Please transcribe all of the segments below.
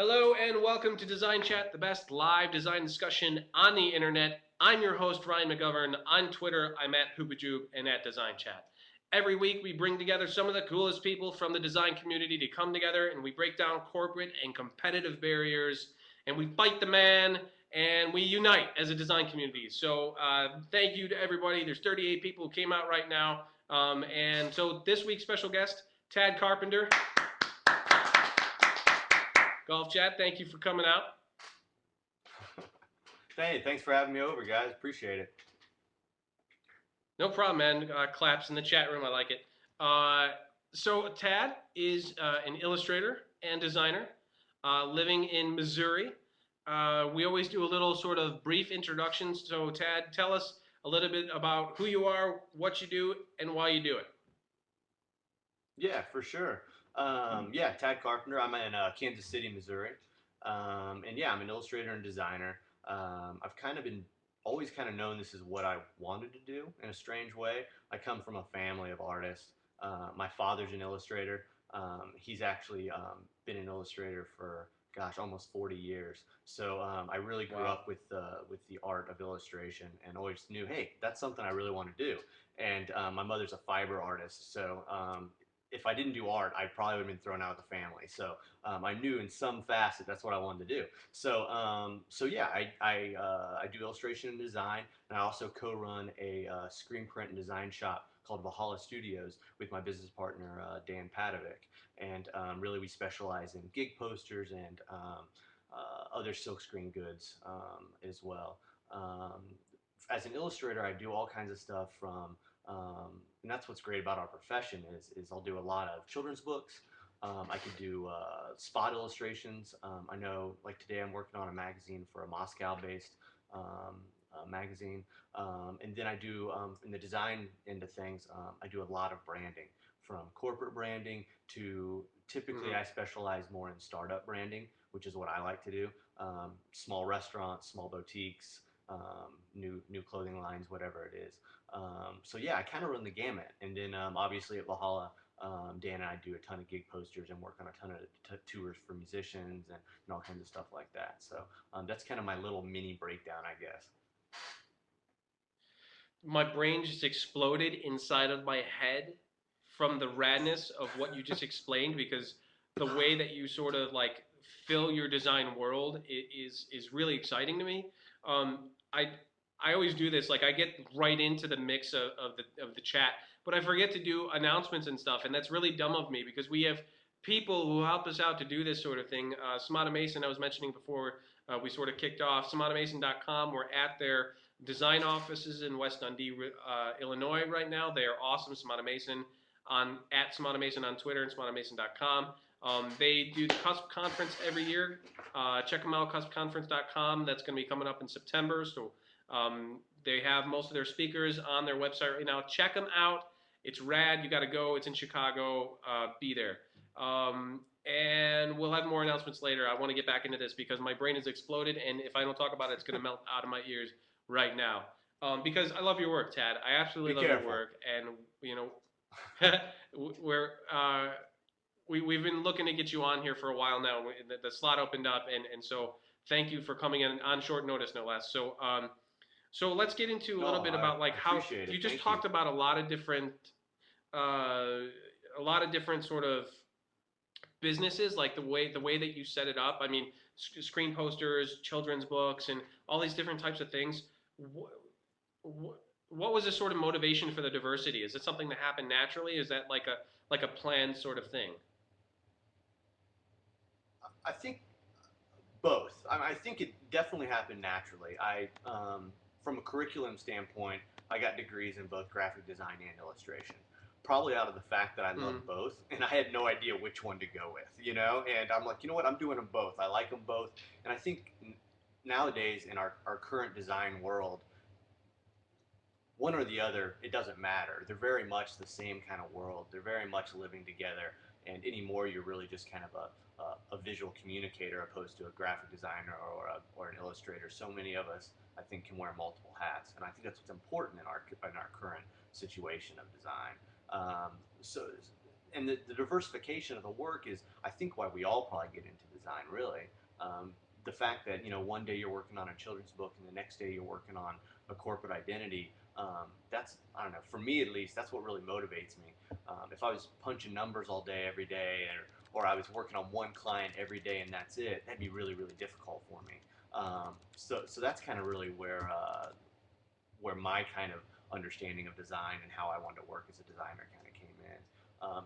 Hello and welcome to Design Chat, the best live design discussion on the internet. I'm your host, Ryan McGovern. On Twitter, I'm at Hoopajube and at Design Chat. Every week, we bring together some of the coolest people from the design community to come together and we break down corporate and competitive barriers and we fight the man and we unite as a design community. So thank you to everybody. There's 38 people who came out right now. And so this week's special guest, Tad Carpenter. Golf Chat, thank you for coming out. Hey, thanks for having me over, guys. Appreciate it. No problem, man. Claps in the chat room. I like it. So Tad is an illustrator and designer living in Missouri. We always do a little sort of brief introduction. So Tad, tell us a little bit about who you are, what you do, and why you do it. Yeah, for sure. Yeah, Tad Carpenter. I'm in Kansas City, Missouri. And yeah, I'm an illustrator and designer. I've kind of been always kind of known this is what I wanted to do in a strange way. I come from a family of artists. My father's an illustrator. He's actually been an illustrator for, gosh, almost 40 years. So I really grew up with the art of illustration and always knew, hey, that's something I really want to do. And my mother's a fiber artist, so if I didn't do art, I probably would have been thrown out of the family. So I knew in some facet that's what I wanted to do. So yeah, I do illustration and design, and I also co-run a screen print and design shop called Vahalla Studios with my business partner Dan Padovic. And really, we specialize in gig posters and other silkscreen goods as well. As an illustrator, I do all kinds of stuff from and that's what's great about our profession is I'll do a lot of children's books. I could do spot illustrations. I know, like today, I'm working on a magazine for a Moscow-based magazine, and then I do in the design end of things. I do a lot of branding, from corporate branding to typically I specialize more in startup branding, which is what I like to do. Small restaurants, small boutiques, new clothing lines, whatever it is. So yeah, I kind of run the gamut. And then obviously at Valhalla, Dan and I do a ton of gig posters and work on a ton of tours for musicians and all kinds of stuff like that. So that's kind of my little mini breakdown, I guess. My brain just exploded inside of my head from the radness of what you just explained, because the way that you sort of like fill your design world is really exciting to me. Um, I I always do this. Like I get right into the mix of the chat, but I forget to do announcements and stuff, and that's really dumb of me because we have people who help us out to do this sort of thing. Samata Mason, I was mentioning before, we sort of kicked off. SamataMason.com. We're at their design offices in West Dundee, Illinois right now. They are awesome. Samata Mason on at Samata Mason on Twitter and SamataMason.com. They do the Cusp Conference every year. Check them out, cuspconference.com. That's going to be coming up in September. So they have most of their speakers on their website right now. Check them out. It's rad. You got to go. It's in Chicago. Be there. And we'll have more announcements later. I want to get back into this because my brain has exploded, and if I don't talk about it, it's going to melt out of my ears right now. Because I love your work, Tad. I absolutely love your work, and you know, we've been looking to get you on here for a while now. The slot opened up, and so thank you for coming in on short notice, no less. So so let's get into a little bit about like how you just talked about a lot of different sort of businesses, like the way that you set it up. I mean, screen posters, children's books, and all these different types of things. What was the sort of motivation for the diversity? Is it something that happened naturally? Is that like a planned sort of thing? I think both. I think it definitely happened naturally. From a curriculum standpoint, I got degrees in both graphic design and illustration. Probably out of the fact that I love both, and I had no idea which one to go with, you know? And I'm like, you know what, I'm doing them both. I like them both. And I think nowadays in our current design world, one or the other, it doesn't matter. They're very much the same kind of world. They're very much living together. And anymore, you're really just kind of a visual communicator opposed to a graphic designer or an illustrator. So many of us, I think, can wear multiple hats. And I think that's what's important in our current situation of design. So and the diversification of the work is, I think, why we all probably get into design, really. The fact that, one day you're working on a children's book and the next day you're working on a corporate identity, that's, I don't know, for me at least, that's what really motivates me. If I was punching numbers all day, every day, or I was working on one client every day and that's it, that'd be really, really difficult for me. So that's kind of really where my kind of understanding of design and how I wanted to work as a designer kind of came in.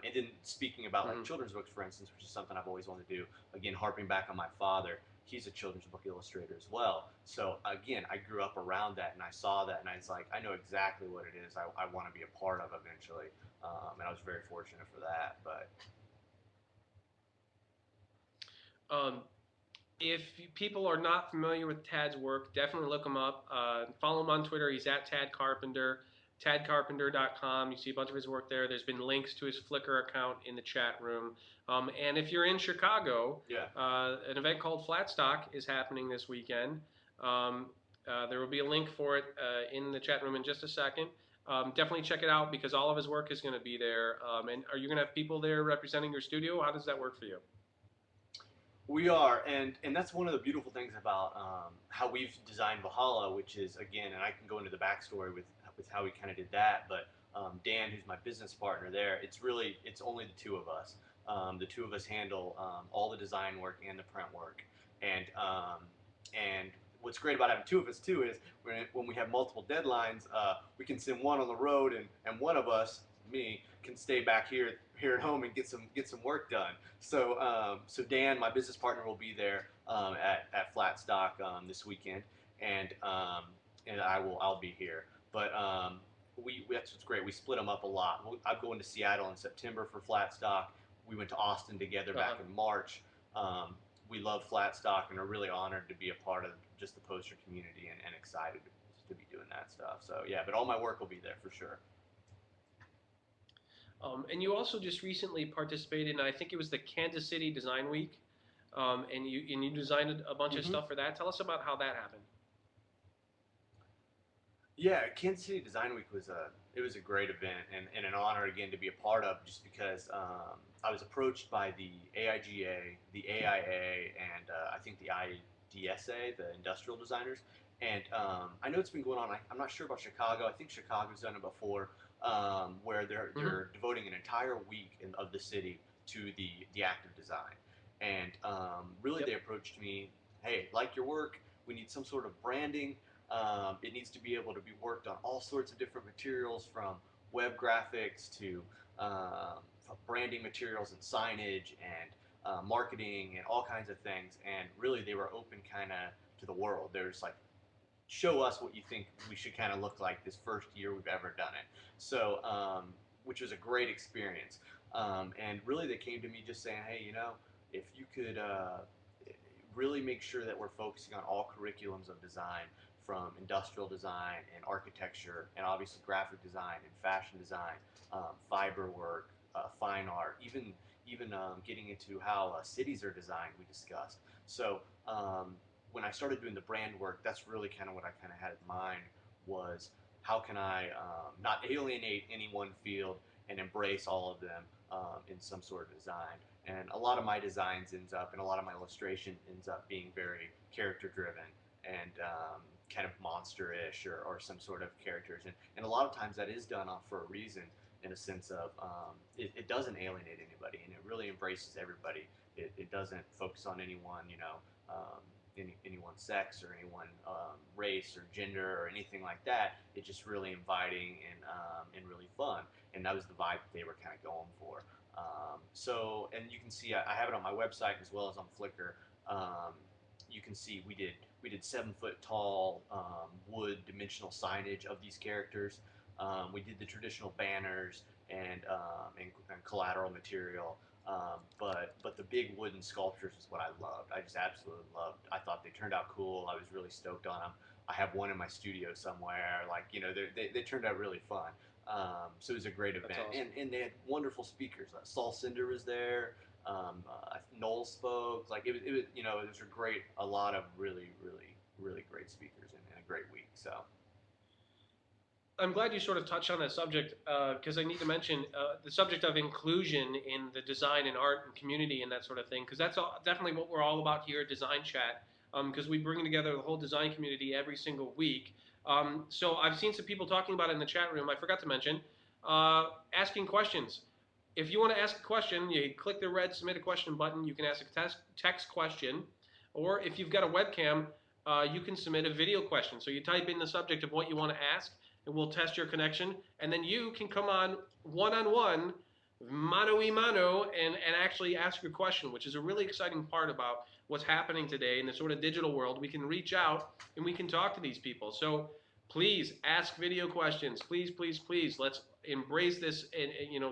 And then speaking about like children's books, for instance, which is something I've always wanted to do. Again, harping back on my father, he's a children's book illustrator as well. So again, I grew up around that and I saw that and I was like, I know exactly what it is I want to be a part of eventually. And I was very fortunate for that. But If people are not familiar with Tad's work, definitely look him up. Follow him on Twitter. He's at Tad Carpenter, tadcarpenter.com. You see a bunch of his work there. There's been links to his Flickr account in the chat room. And if you're in Chicago, yeah, an event called Flatstock is happening this weekend. There will be a link for it in the chat room in just a second. Definitely check it out because all of his work is going to be there. And are you going to have people there representing your studio? How does that work for you? we are, and that's one of the beautiful things about how we've designed Vahalla, which is, again, and I can go into the backstory with how we kind of did that, but Dan, who's my business partner there, it's only the two of us. The two of us handle all the design work and the print work, and what's great about having two of us too is when we have multiple deadlines, we can send one on the road, and one of us, me, can stay back here at home and get some work done. So Dan, my business partner, will be there at Flatstock this weekend, and I'll be here. But that's what's great. We split them up a lot. I'm going to Seattle in September for Flatstock. We went to Austin together back in March. We love Flatstock and are really honored to be a part of just the poster community and excited to be doing that stuff. So yeah, but all my work will be there for sure. And you also just recently participated in, I think it was the Kansas City Design Week, and you designed a bunch of stuff for that. Tell us about how that happened. Yeah, Kansas City Design Week was a great event and an honor again to be a part of, just because I was approached by the AIGA, the AIA, and I think the IDSA, the industrial designers. And I know it's been going on. I'm not sure about Chicago. I think Chicago's done it before, where they're devoting an entire week of the city to the act of design. And really, they approached me, hey, like your work, we need some sort of branding. It needs to be able to be worked on all sorts of different materials, from web graphics to branding materials and signage and marketing and all kinds of things. And really, they were open kind of to the world. There's like, show us what you think we should kind of look like this first year we've ever done it. So, which was a great experience. And really, they came to me just saying, hey, if you could really make sure that we're focusing on all curriculums of design, from industrial design and architecture, and obviously graphic design and fashion design, fiber work, fine art, even getting into how cities are designed, we discussed. So when I started doing the brand work, that's really kind of what I kind of had in mind, was how can I not alienate any one field and embrace all of them in some sort of design. And a lot of my designs and a lot of my illustration ends up being very character driven and kind of monster-ish or some sort of characters. And a lot of times that is done for a reason, in a sense of it doesn't alienate anybody, and it really embraces everybody. It doesn't focus on anyone, anyone's sex or anyone race or gender or anything like that. It's just really inviting and really fun. And that was the vibe that they were kind of going for. So, and you can see I have it on my website as well as on Flickr. You can see we did 7-foot tall wood dimensional signage of these characters. We did the traditional banners and collateral material. But the big wooden sculptures is what I loved. I just absolutely loved. I thought they turned out cool. I was really stoked on them. I have one in my studio somewhere. They turned out really fun. So it was a great event. Awesome. And they had wonderful speakers. Saul Cinder was there. Noel spoke. It was a lot of really, really, really great speakers and a great week. So. I'm glad you sort of touched on that subject because I need to mention the subject of inclusion in the design and art and community and that sort of thing because that's definitely what we're all about here at Design Chat because we bring together the whole design community every single week. So I've seen some people talking about it in the chat room. I forgot to mention asking questions. If you want to ask a question, you click the red submit a question button. You can ask a text question, or if you've got a webcam, you can submit a video question. So you type in the subject of what you want to ask, and we'll test your connection, and then you can come on one-on-one, mano y mano, and actually ask your question, which is a really exciting part about what's happening today in the sort of digital world. We can reach out and we can talk to these people. So please ask video questions. Please, please, please. Let's embrace this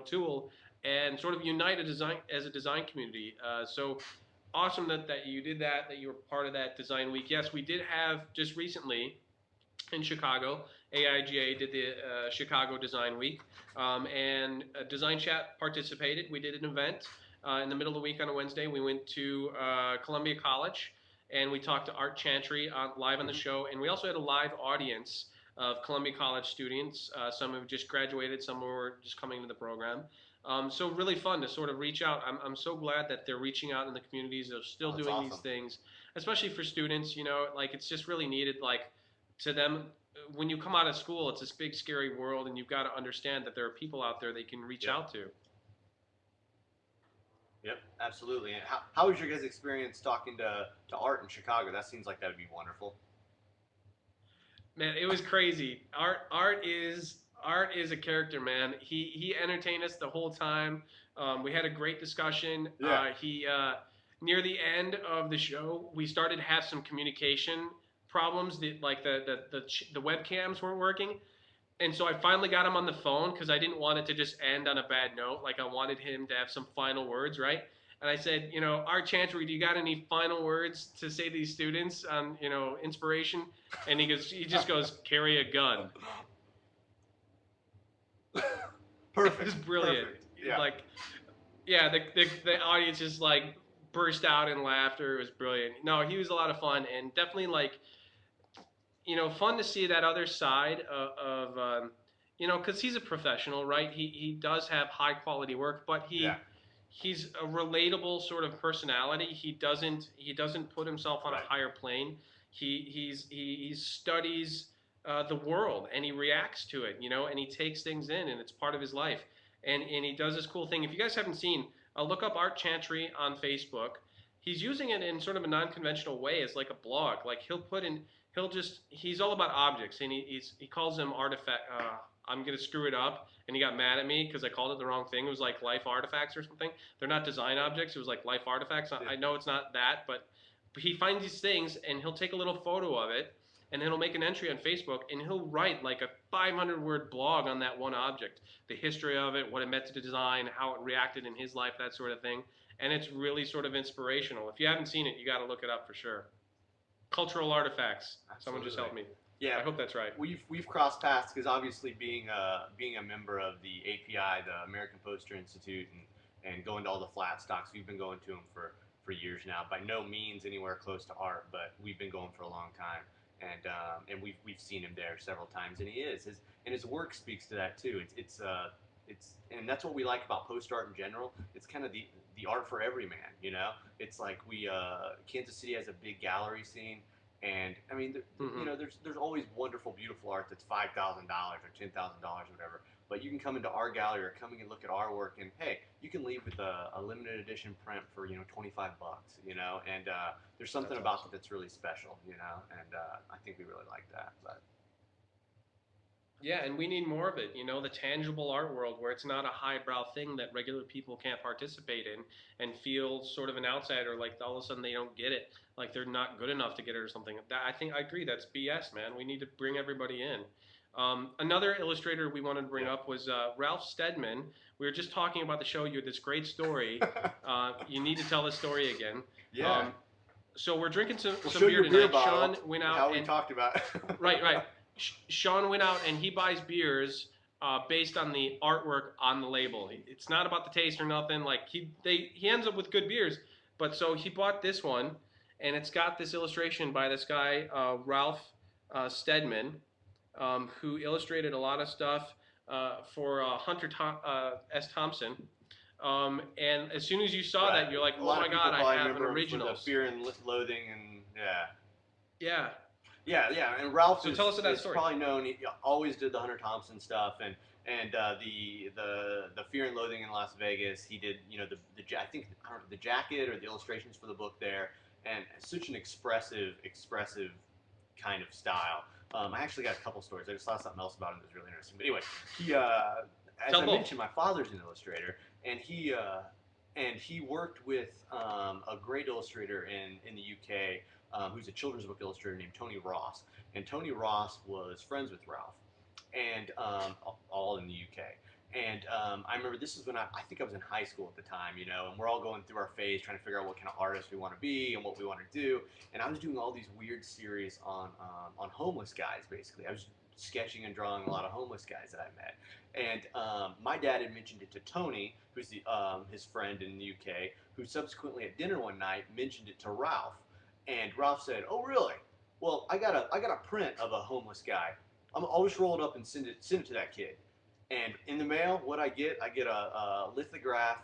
tool and sort of unite as a design community. So awesome that you did that you were part of that design week. Yes, we did have just recently in Chicago, AIGA did the Chicago Design Week, and Design Chat participated. We did an event in the middle of the week on a Wednesday. We went to Columbia College, and we talked to Art Chantry live on the show, and we also had a live audience of Columbia College students. Some have just graduated, some were just coming to the program. So really fun to sort of reach out. I'm so glad that they're reaching out in the communities. They're still doing awesome. These things, especially for students. Like it's just really needed. Like to them, when you come out of school, it's this big scary world, and you've got to understand that there are people out there they can reach out to. Yep, absolutely. And how was your guys' experience talking to Art in Chicago? That seems like that would be wonderful. Man, it was crazy. Art is a character, man. He entertained us the whole time. We had a great discussion. Yeah. Near the end of the show, we started to have some communication problems. The webcams weren't working, and so I finally got him on the phone because I didn't want it to just end on a bad note. Like I wanted him to have some final words, right? And I said, Art Chantry, do you got any final words to say to these students on, inspiration? And he just goes, carry a gun. Perfect. It was brilliant. Perfect. Yeah. Like, yeah, the audience just like burst out in laughter. It was brilliant. No, he was a lot of fun and definitely like, fun to see that other side of because he's a professional, right? He does have high quality work, but he's a relatable sort of personality. He doesn't put himself on a higher plane. He studies the world and he reacts to it, and he takes things in and it's part of his life. And he does this cool thing. If you guys haven't seen, look up Art Chantry on Facebook. He's using it in sort of a non-conventional way as like a blog. Like he's all about objects, and he calls them artifact. I'm gonna screw it up, and he got mad at me because I called it the wrong thing. It was like life artifacts or something. They're not design objects. It was like life artifacts. Yeah. I know it's not that, but he finds these things, and he'll take a little photo of it, and then he'll make an entry on Facebook, and he'll write like a 500-word blog on that one object, the history of it, what it meant to the design, how it reacted in his life, that sort of thing. And it's really sort of inspirational. If you haven't seen it, you got to look it up for sure. Cultural artifacts. Absolutely. Someone just helped me. Yeah, I hope that's right. We've crossed paths because obviously being a member of the API, the American Poster Institute, and going to all the Flatstocks, we've been going to them for years now. By no means anywhere close to Art, but we've been going for a long time, and we've seen him there several times, and his work speaks to that too. It's and that's what we like about post art in general. It's kind of the art for every man, It's like Kansas City has a big gallery scene. And I mean, there's always wonderful, beautiful art that's $5,000 or $10,000 or whatever. But you can come into our gallery or come in and look at our work, and hey, you can leave with a limited edition print for $25, And there's something about it that's really special, And I think we really like that. But yeah, and we need more of it, the tangible art world where it's not a highbrow thing that regular people can't participate in and feel sort of an outsider, like all of a sudden they don't get it, like they're not good enough to get it or something. I agree, that's BS, man. We need to bring everybody in. Another illustrator we wanted to bring up was Ralph Steadman. We were just talking about the show. You had this great story. You need to tell the story again. Yeah. So we're drinking some beer tonight. Sean went out. How we talked about. Right. Sean went out and he buys beers based on the artwork on the label. It's not about the taste or nothing. Like he ends up with good beers. But so he bought this one, and it's got this illustration by this guy Ralph Steadman. who illustrated a lot of stuff for Hunter S. Thompson. And as soon as you saw Right. that, you're like, A oh lot my of people God, I probably have an remember him for the originals. Fear and Loathing and yeah. Yeah. Yeah. And Ralph So tell us that is story. probably known. He always did the Hunter Thompson stuff and the Fear and Loathing in Las Vegas. He did I think I don't know, the jacket or the illustrations for the book there, and such an expressive kind of style. I actually got a couple stories. I just saw something else about him that was really interesting. But anyway, he as Tell I both. mentioned, my father's an illustrator, and he worked with a great illustrator in the UK who's a children's book illustrator named Tony Ross. And Tony Ross was friends with Ralph, and all in the UK. And I remember this is when I think I was in high school at the time, and we're all going through our phase trying to figure out what kind of artist we want to be and what we want to do. And I was doing all these weird series on homeless guys, basically. I was sketching and drawing a lot of homeless guys that I met. And my dad had mentioned it to Tony, who's his friend in the UK, who subsequently at dinner one night mentioned it to Ralph. And Ralph said, "Oh, really? Well, I got a print of a homeless guy. I'll just roll it up and send it to that kid." And in the mail, what I get a lithograph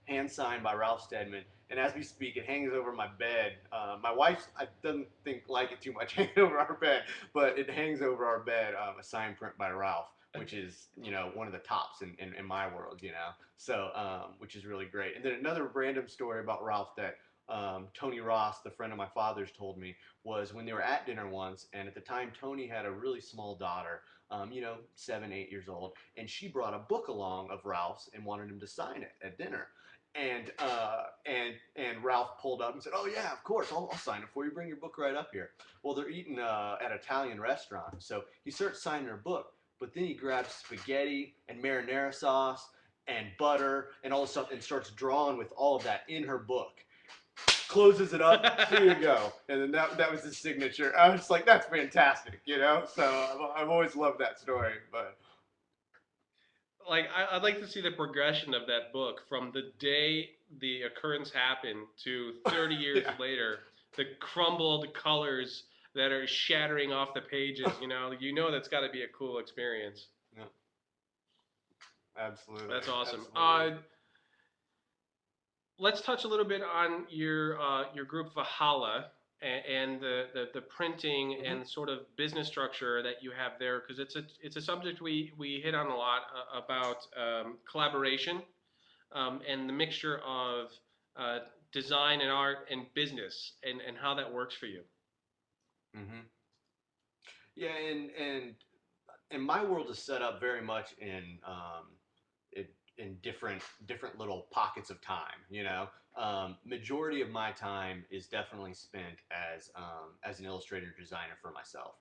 hand signed by Ralph Steadman. And as we speak, it hangs over my bed. My wife I doesn't like it too much hanging over our bed, but it hangs over our bed, a signed print by Ralph, which is one of the tops in my world, So which is really great. And then another random story about Ralph that Tony Ross, the friend of my father's, told me was when they were at dinner once, and at the time Tony had a really small daughter, 7, 8 years old, and she brought a book along of Ralph's and wanted him to sign it at dinner. And Ralph pulled up and said, "Oh yeah, of course, I'll sign it for you. Bring your book right up here." Well, they're eating at an Italian restaurant, so he starts signing her book, but then he grabs spaghetti and marinara sauce and butter and all this stuff and starts drawing with all of that in her book. Closes it up. Here you go. And then that was his signature. I was just like, that's fantastic, So I've always loved that story. But Like, I'd like to see the progression of that book from the day the occurrence happened to 30 years yeah, later, the crumbled colors that are shattering off the pages. That's got to be a cool experience. yeah, absolutely, That's awesome. absolutely. Let's touch a little bit on your group Vahalla and the printing Mm-hmm. and sort of business structure that you have there, because it's a subject we hit on a lot about collaboration and the mixture of uh, design and art and business and how that works for you. Mm-hmm. Yeah, and my world is set up very much in, in different little pockets of time. Majority of my time is definitely spent as an illustrator designer for myself.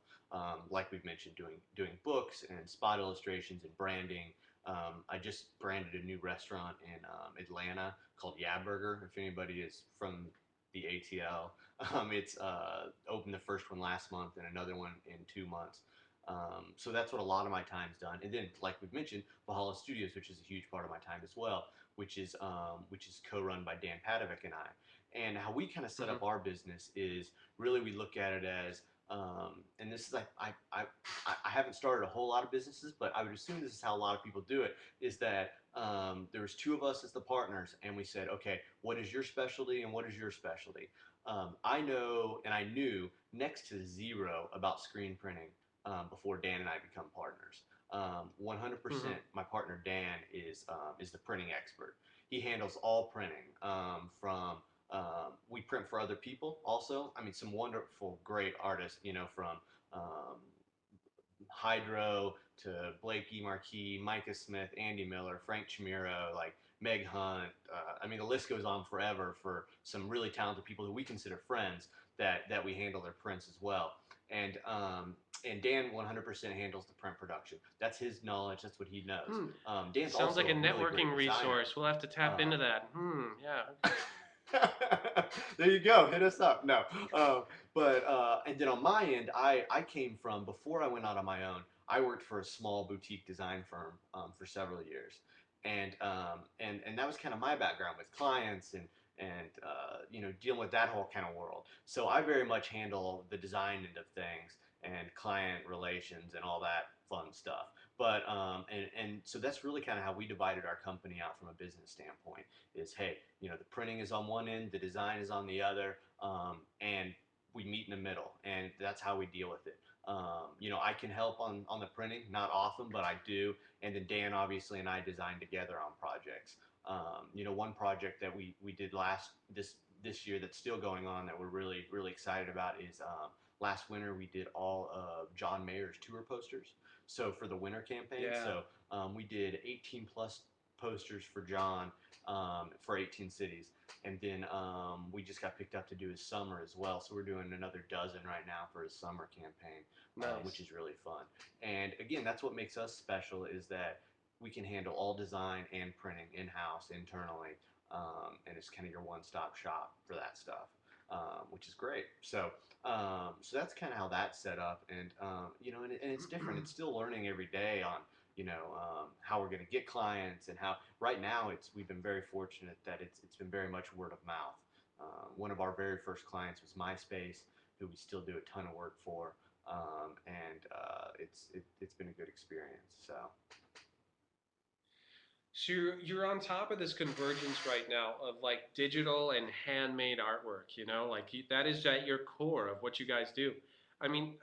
Like we've mentioned, doing books and spot illustrations and branding. I just branded a new restaurant in Atlanta called Yeah Burger. If anybody is from the ATL, it's opened the first one last month and another one in 2 months. So that's what a lot of my time's done. And then, like we've mentioned, Vahalla Studios, which is a huge part of my time as well, which is co-run by Dan Padovic and I. And how we kind of set Mm-hmm. up our business is really we look at it as, and this is like I haven't started a whole lot of businesses, but I would assume this is how a lot of people do it. Is that there was two of us as the partners, and we said, okay, what is your specialty and what is your specialty? I know and I knew next to zero about screen printing before Dan and I become partners. 100%, Mm-hmm. my partner Dan is the printing expert. He handles all printing from we print for other people also. I mean, some wonderful, great artists, from um, Hydro to Blake E. Marquis, Micah Smith, Andy Miller, Frank Chimero, like Meg Hunt. I mean, the list goes on forever for some really talented people who we consider friends that we handle their prints as well. And Dan 100% handles the print production. That's his knowledge. That's what he knows. Hmm. Dan's Sounds also like a a really great networking designer. resource. We'll have to tap into that. Yeah. There you go. Hit us up. No, but and then on my end, I came from before I went out on my own. I worked for a small boutique design firm for several years, and that was kind of my background with clients and dealing with that whole kind of world. So I very much handle the design end of things, and client relations and all that fun stuff. But and so that's really kind of how we divided our company out from a business standpoint. Is hey, the printing is on one end, the design is on the other, and we meet in the middle, and that's how we deal with it. I can help on the printing, not often, but I do. And then Dan obviously and I design together on projects. One project that we did this year that's still going on that we're really really excited about is last winter we did all of John Mayer's tour posters. So for the winter campaign, Yeah. so we did 18 plus posters for John for 18 cities, and then we just got picked up to do his summer as well. So we're doing another dozen right now for his summer campaign, Nice. which is really fun. And again, that's what makes us special is that we can handle all design and printing in-house internally, and it's kind of your one-stop shop for that stuff, which is great. So that's kind of how that's set up, and it's different. It's still learning every day on how we're going to get clients and how. Right now, we've been very fortunate that it's been very much word of mouth. One of our very first clients was MySpace, who we still do a ton of work for, it's been a good experience. So. So you're on top of this convergence right now of like digital and handmade artwork, like that is at your core of what you guys do. I mean,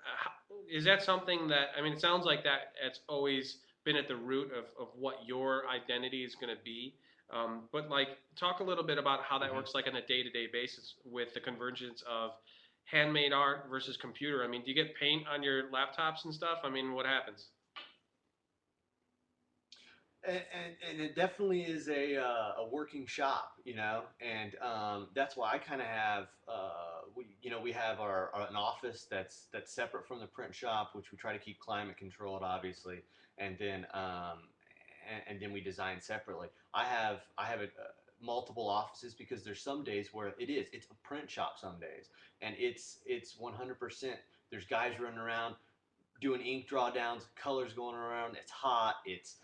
is that something that, I mean, it sounds like that it's always been at the root of what your identity is going to be. But like, talk a little bit about how that Mhm. works like on a day-to-day basis with the convergence of handmade art versus computer. I mean, do you get paint on your laptops and stuff? I mean, what happens? And it definitely is a working shop, and that's why I kind of have we have an office that's separate from the print shop, which we try to keep climate controlled, obviously, and then and then we design separately. I have multiple offices because there's some days where it's a print shop some days, and it's 100%. There's guys running around doing ink drawdowns, colors going around. It's hot. It's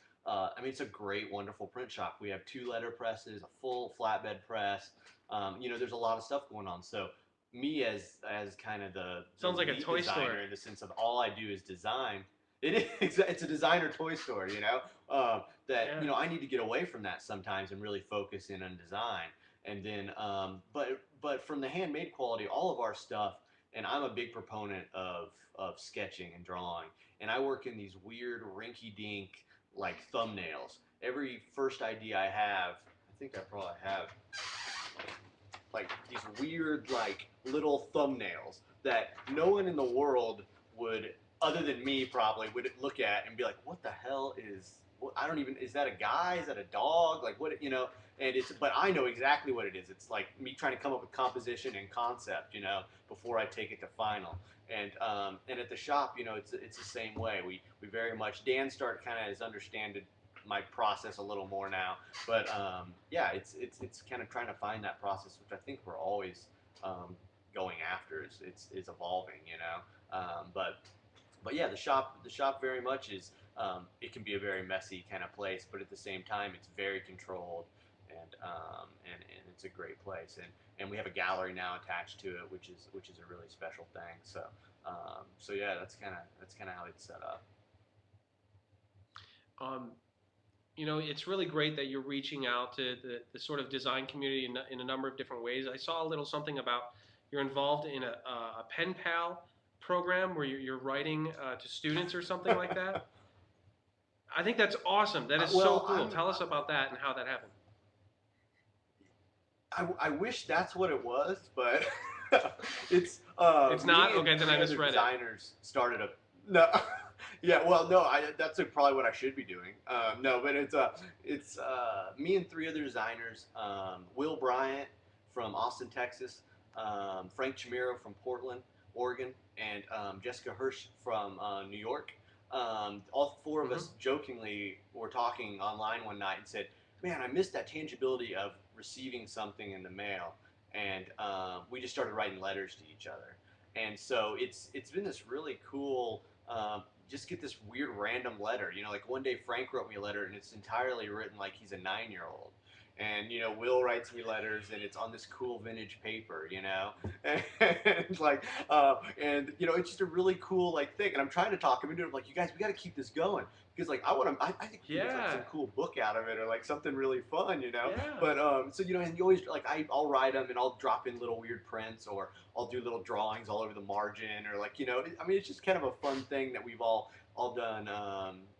a great, wonderful print shop. We have 2 letter presses, a full flatbed press. There's a lot of stuff going on. So me as kind of the Sounds like a lead toy store. designer in the sense of all I do is design. It's a designer toy store, that Yeah. I need to get away from that sometimes and really focus in on design. And then, but from the handmade quality, all of our stuff, and I'm a big proponent of sketching and drawing, and I work in these weird rinky-dink like thumbnails. Every first idea I have, I think I probably have like these weird like little thumbnails that no one in the world would, other than me probably, would look at and be like, what the hell is, I don't even, is that a guy, is that a dog, like what, but I know exactly what it is. It's like me trying to come up with composition and concept, before I take it to final. And at the shop, it's the same way. We very much, Dan start kind of has understood my process a little more now. But yeah, it's kind of trying to find that process, which I think we're always going after. Is evolving, but yeah, the shop very much is. It can be a very messy kind of place, but at the same time, it's very controlled, and it's a great place. And we have a gallery now attached to it, which is a really special thing. So yeah, that's kind of how it's set up. Um, it's really great that you're reaching out to the sort of design community in a number of different ways. I saw a little something about you're involved in a pen pal program where you're writing to students or something like that. I think that's awesome. That is so Well, cool. Tell us about that and how that happened. I wish that's what it was, but it's It's me not? and Okay, then I 3 other misread it. designers started a no. Yeah, well, no, that's probably what I should be doing. No, but it's me and 3 other designers: Will Bryant from Austin, Texas, Frank Chimero from Portland, Oregon, and Jessica Hirsch from New York. All 4 of us jokingly were talking online one night and said, "Man, I missed that tangibility of receiving something in the mail," and we just started writing letters to each other. And so it's been this really cool. Just get this weird random letter. Like one day Frank wrote me a letter and it's entirely written like he's a 9-year-old. and Will writes me letters, and it's on this cool vintage paper, and like, and it's just a really cool like thing. And I'm trying to talk him into it. I'm like, you guys, we got to keep this going because like I think we can get like Yeah. some cool book out of it or like something really fun. Yeah. But so and you always like I'll write them and I'll drop in little weird prints or I'll do little drawings all over the margin or like I mean it's just kind of a fun thing that we've all done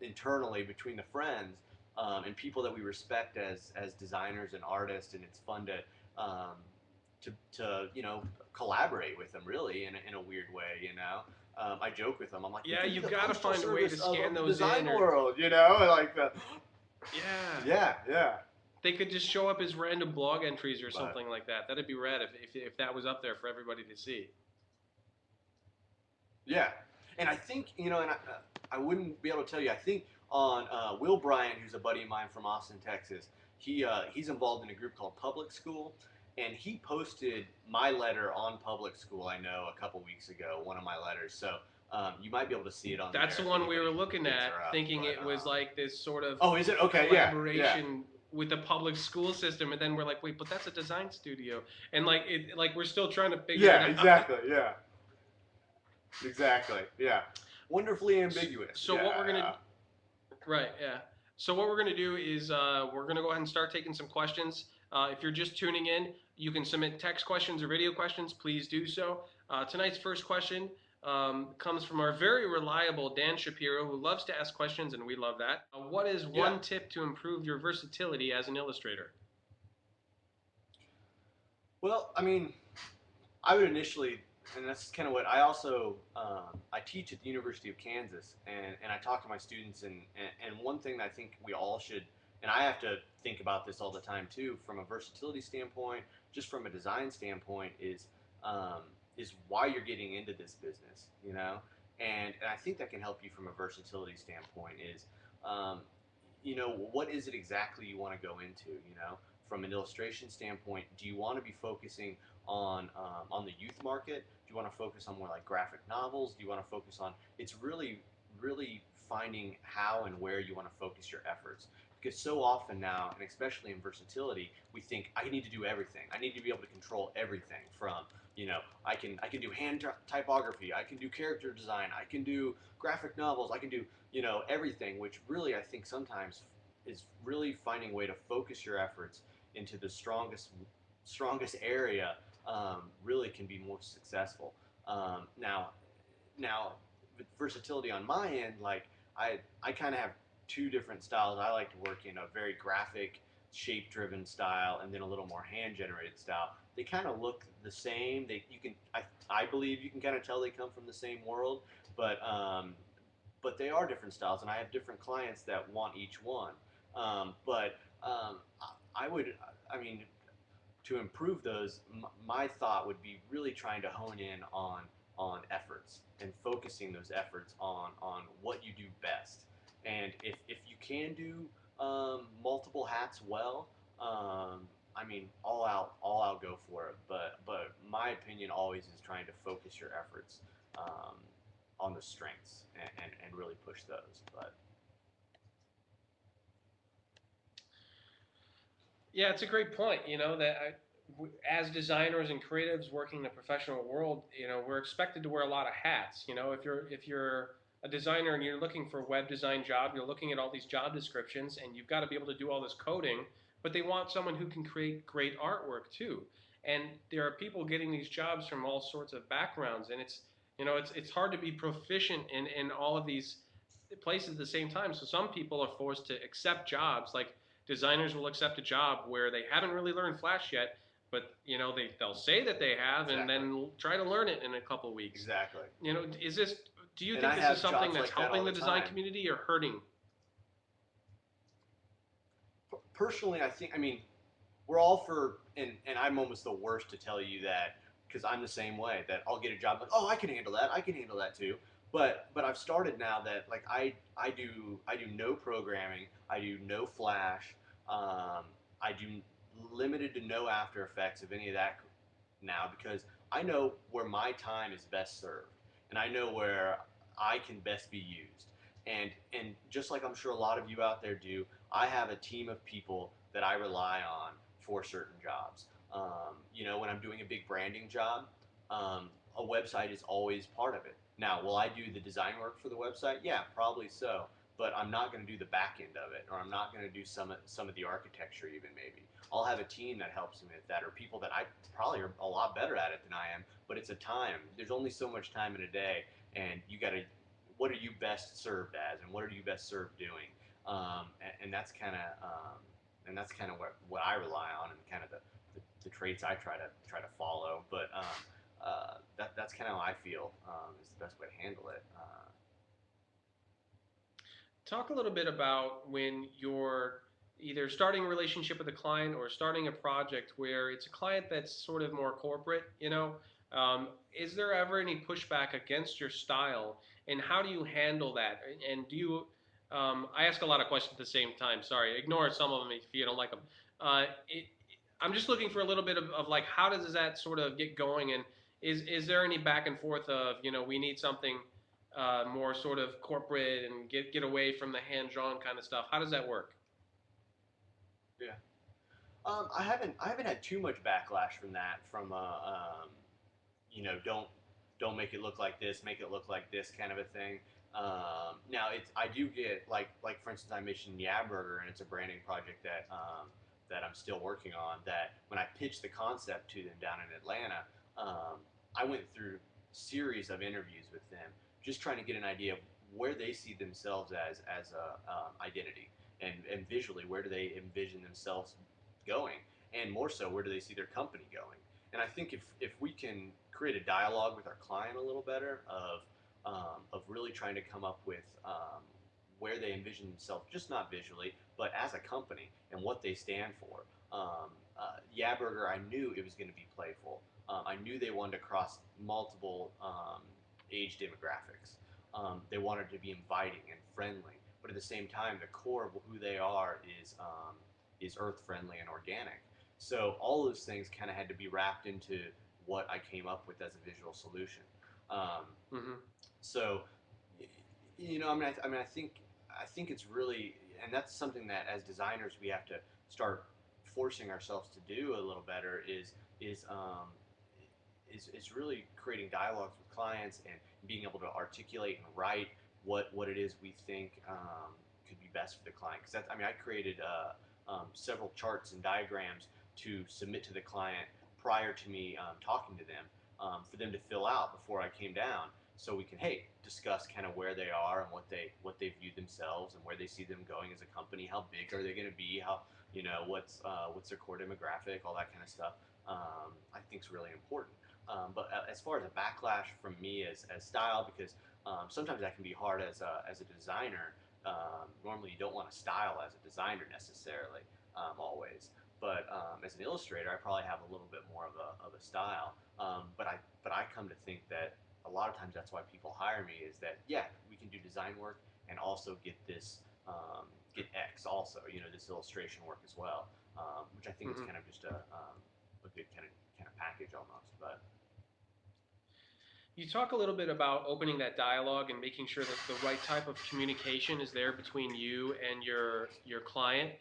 internally between the friends and people that we respect as designers and artists, and it's fun to collaborate with them really in a weird way. I joke with them. I'm like, we Yeah, can be you've the got to postal find a way to service scan of the those design in, or world, like the yeah, yeah. they could just show up as random blog entries or But something like that. That'd be rad if that was up there for everybody to see. yeah, and I think and I wouldn't be able to tell you. I think on Will Bryant, who's a buddy of mine from Austin, Texas, he's involved in a group called Public School, and he posted my letter on Public School. I know a couple weeks ago, one of my letters. So you might be able to see it on That's there the if one we were anybody looking hits at, her up. thinking But it was like this sort of oh, is it okay? Yeah, yeah. collaboration with the public school system, and then we're like, wait, but that's a design studio, and like we're still trying to figure Yeah, it out. exactly. Yeah, exactly. Yeah, wonderfully ambiguous. So what we're gonna Right, yeah. So what we're going to do is we're going to go ahead and start taking some questions. If you're just tuning in, you can submit text questions or video questions. Please do so. Tonight's first question comes from our very reliable Dan Shapiro, who loves to ask questions, and we love that. What is one tip to improve your versatility as an illustrator? Well, I mean, I would initially, and that's kind of what I also I teach at the University of Kansas, and I talk to my students, and one thing that I think we all should, and I have to think about this all the time too, from a versatility standpoint, just from a design standpoint, is why you're getting into this business. And I think that can help you from a versatility standpoint is, what is it exactly you want to go into. From an illustration standpoint, do you want to be focusing on the youth market? Do you want to focus on more like graphic novels? Do you want to focus on? It's really finding how and where you want to focus your efforts. Because so often now, and especially in versatility, we think I need to do everything. I need to be able to control everything from I can do hand typography, I can do character design, I can do graphic novels, I can do everything. Which really I think sometimes is really finding a way to focus your efforts into the strongest area really can be more successful. Now, with versatility on my end, like I kind of have two different styles. I like to work in a very graphic, shape-driven style, and then a little more hand-generated style. They kind of look the same. I believe you can kind of tell they come from the same world, but they are different styles, and I have different clients that want each one. But I would, I mean, to improve those, my thought would be really trying to hone in on efforts and focusing those efforts on what you do best. And if you can do multiple hats well, I mean, all out, go for it. But my opinion always is trying to focus your efforts on the strengths and really push those. But Yeah, it's a great point. As designers and creatives working in the professional world, we're expected to wear a lot of hats. If you're a designer and you're looking for a web design job, you're looking at all these job descriptions, and you've got to be able to do all this coding, but they want someone who can create great artwork too. And there are people getting these jobs from all sorts of backgrounds, and it's hard to be proficient in all of these places at the same time. So some people are forced to accept jobs. Like designers will accept a job where they haven't really learned Flash yet, but they'll say that they have, and exactly, then try to learn it in a couple weeks. exactly. Is this? Do you And think I this is have something jobs that's like that helping all the the design time. community or hurting? Personally, I think, I mean, we're all for, and I'm almost the worst to tell you that because I'm the same way. That I'll get a job like, oh, I can handle that. I can handle that too. But I've started now that like I do no programming. I do no Flash. I do limited to no After Effects of any of that now because I know where my time is best served, and I know where I can best be used. And just like I'm sure a lot of you out there do, I have a team of people that I rely on for certain jobs. You know, when I'm doing a big branding job, a website is always part of it. Now, will I do the design work for the website? Yeah, probably so. But I'm not going to do the back end of it, or I'm not going to do some of the architecture even maybe. I'll have a team that helps me with that, or people that I probably are a lot better at it than I am. But it's a time. There's only so much time in a day, and you got to. What are you best served as, and what are you best served doing? And that's kind of what I rely on, and kind of the traits I try to follow. But that's kind of how I feel is the best way to handle it. Talk a little bit about when you're either starting a relationship with a client or starting a project where it's a client that's sort of more corporate, you know. Is there ever any pushback against your style, and how do you handle that? And do you, I ask a lot of questions at the same time. Sorry, ignore some of them if you don't like them. It, I'm just looking for a little bit of like, how does that sort of get going, and is there any back and forth of, you know, we need something more sort of corporate and get away from the hand drawn kind of stuff? How does that work? Yeah. I haven't had too much backlash from that. From you know, don't make it look like this, make it look like this kind of a thing. Now I do get like for instance I mentioned Yabburger, and it's a branding project that I'm still working on. That when I pitched the concept to them down in Atlanta, I went through series of interviews with them, just trying to get an idea of where they see themselves as a identity, and visually where do they envision themselves going, and more so where do they see their company going. And I think if we can create a dialogue with our client a little better of really trying to come up with where they envision themselves, just not visually, but as a company and what they stand for. Yabburger, I knew it was going to be playful. I knew they wanted to cross multiple age demographics. They wanted to be inviting and friendly, but at the same time, the core of who they are is earth friendly and organic. So all those things kind of had to be wrapped into what I came up with as a visual solution. Um, Hmm. so, you know, I think it's really, and that's something that as designers we have to start forcing ourselves to do a little better is um, is really creating dialogues with clients and being able to articulate and write what it is we think could be best for the client. Because I mean, I created several charts and diagrams to submit to the client prior to me talking to them, for them to fill out before I came down, so we can discuss kind of where they are and what they view themselves and where they see them going as a company. How big are they going to be? How, you know, what's their core demographic? All that kind of stuff. I think is really important. But as far as a backlash from me as style, because sometimes that can be hard as a designer. Normally, you don't want to style as a designer necessarily, always. But as an illustrator, I probably have a little bit more of a style. But I come to think that a lot of times that's why people hire me, is that yeah, we can do design work and also get X also, you know, this illustration work as well, which I think is Hmm. kind of just a good kind of package almost. But You talk a little bit about opening that dialogue and making sure that the right type of communication is there between you and your client.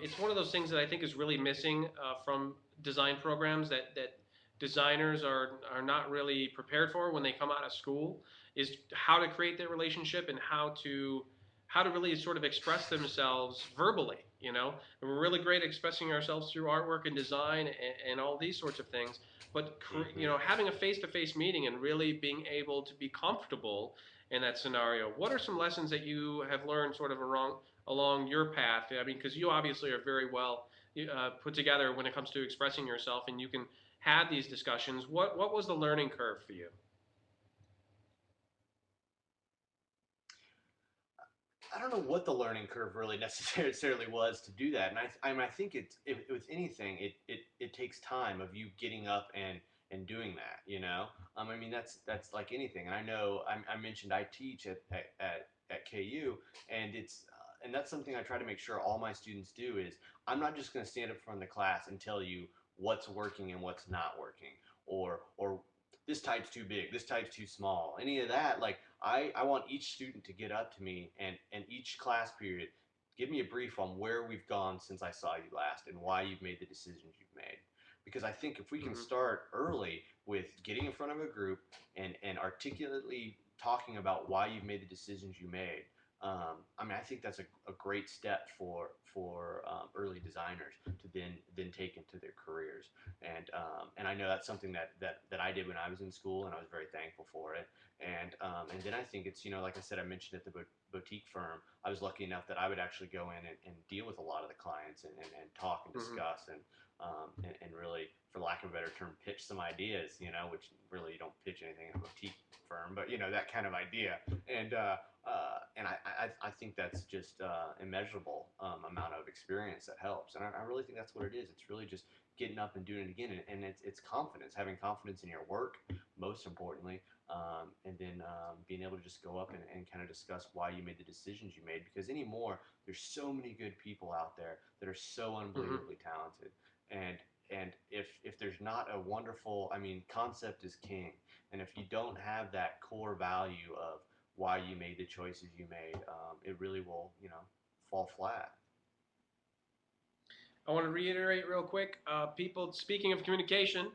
It's one of those things that I think is really missing from design programs that designers are not really prepared for when they come out of school, is how to create that relationship and how to really sort of express themselves verbally. You know, and we're really great at expressing ourselves through artwork and design and all these sorts of things, but you mm-hmm. know, having a face-to-face meeting and really being able to be comfortable in that scenario. What are some lessons that you have learned sort of along your path? I mean, because you obviously are very well put together when it comes to expressing yourself, and you can have these discussions. What was the learning curve for you? I don't know what the learning curve really necessarily was to do that, and I think with anything, it takes time of you getting up and doing that. You know, I mean that's like anything. And I know I mentioned I teach at KU, and and that's something I try to make sure all my students do is I'm not just going to stand up in front of the class and tell you what's working and what's not working, or this type's too big, this type's too small, any of that. Like I want each student to get up to me and each class period give me a brief on where we've gone since I saw you last and why you've made the decisions you've made. Because I think if we can Mm-hmm. start early with getting in front of a group and articulately talking about why you've made the decisions you made, I mean, I think that's a great step for early designers to then take into their careers. And I know that's something that I did when I was in school, and I was very thankful for it. And then I think it's, like I said, I mentioned at the boutique firm, I was lucky enough that I would actually go in and deal with a lot of the clients and talk and Mm-hmm. discuss and really, for lack of a better term, pitch some ideas, which really you don't pitch anything in a boutique firm, but that kind of idea. And I think that's just immeasurable amount of experience that helps. And I really think that's what it is. It's really just getting up and doing it again. And it's confidence, having confidence in your work, most importantly, and then being able to just go up and kind of discuss why you made the decisions you made. Because anymore, there's so many good people out there that are so Mm-hmm. unbelievably talented. And if there's not a wonderful, I mean, concept is king. And if you don't have that core value of why you made the choices you made, it really will, fall flat. I want to reiterate real quick, people, speaking of communication,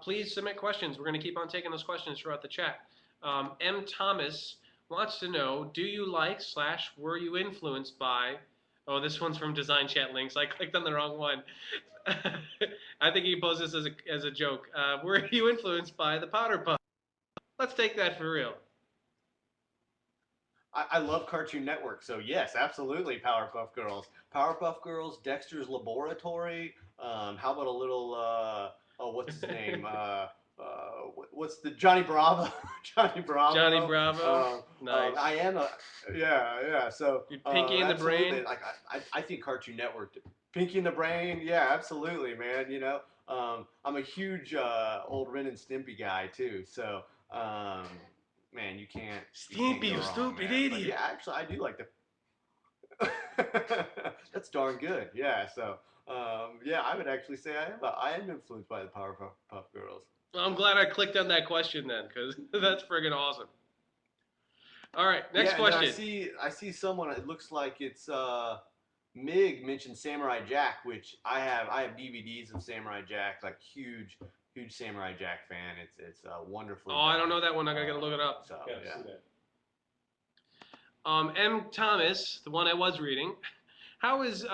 please submit questions. We're going to keep on taking those questions throughout the chat. M. Thomas wants to know, do you like / were you influenced by, oh, this one's from DesignChat links. I clicked on the wrong one. I think he posed this as a joke. Were you influenced by the Powder Puff? Let's take that for real. I love Cartoon Network, so yes, absolutely, Powerpuff Girls. Powerpuff Girls, Dexter's Laboratory. How about a little, oh, what's his name? What's the Johnny Bravo? Johnny Johnny Bravo. Bravo. I Nice. am a, yeah. So Pinky in the Brain. absolutely, like I think Cartoon Network, Pinky in the Brain. Yeah, absolutely, man. I'm a huge old Ren and Stimpy guy too. So um, man, you can't Stimpy, go you wrong stupid there. But idiot. yeah, actually, I do like the. That's darn good. Yeah. So yeah, I would actually say I am influenced by the Powerpuff Girls. Well, I'm glad I clicked on that question then, because that's friggin' awesome. All right, Yeah, next and then question. I see someone. It looks like it's Mig mentioned Samurai Jack, which I have DVDs of Samurai Jack, like huge Samurai Jack fan. It's wonderfully Oh, I don't done. know that one. I gotta look it up. So Gotta yeah. see that. M. Thomas, the one I was reading. How has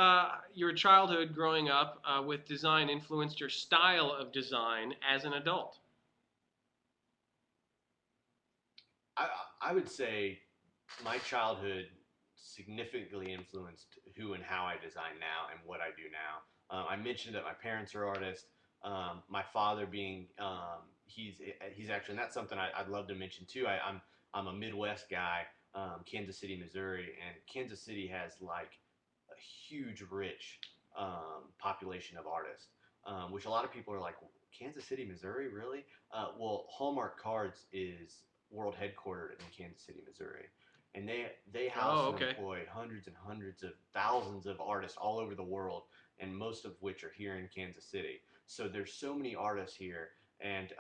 your childhood growing up with design influenced your style of design as an adult? I I would say my childhood significantly influenced who and how I design now and what I do now. I mentioned that my parents are artists. My father being he's actually, and that's something I'd love to mention too. I'm a Midwest guy, Kansas City, Missouri, and Kansas City has like a huge, rich population of artists, which a lot of people are like, Kansas City, Missouri, really? Well, Hallmark Cards is world headquartered in Kansas City, Missouri, and they house Oh, and okay. employ hundreds and hundreds of thousands of artists all over the world, and most of which are here in Kansas City. So there's so many artists here, and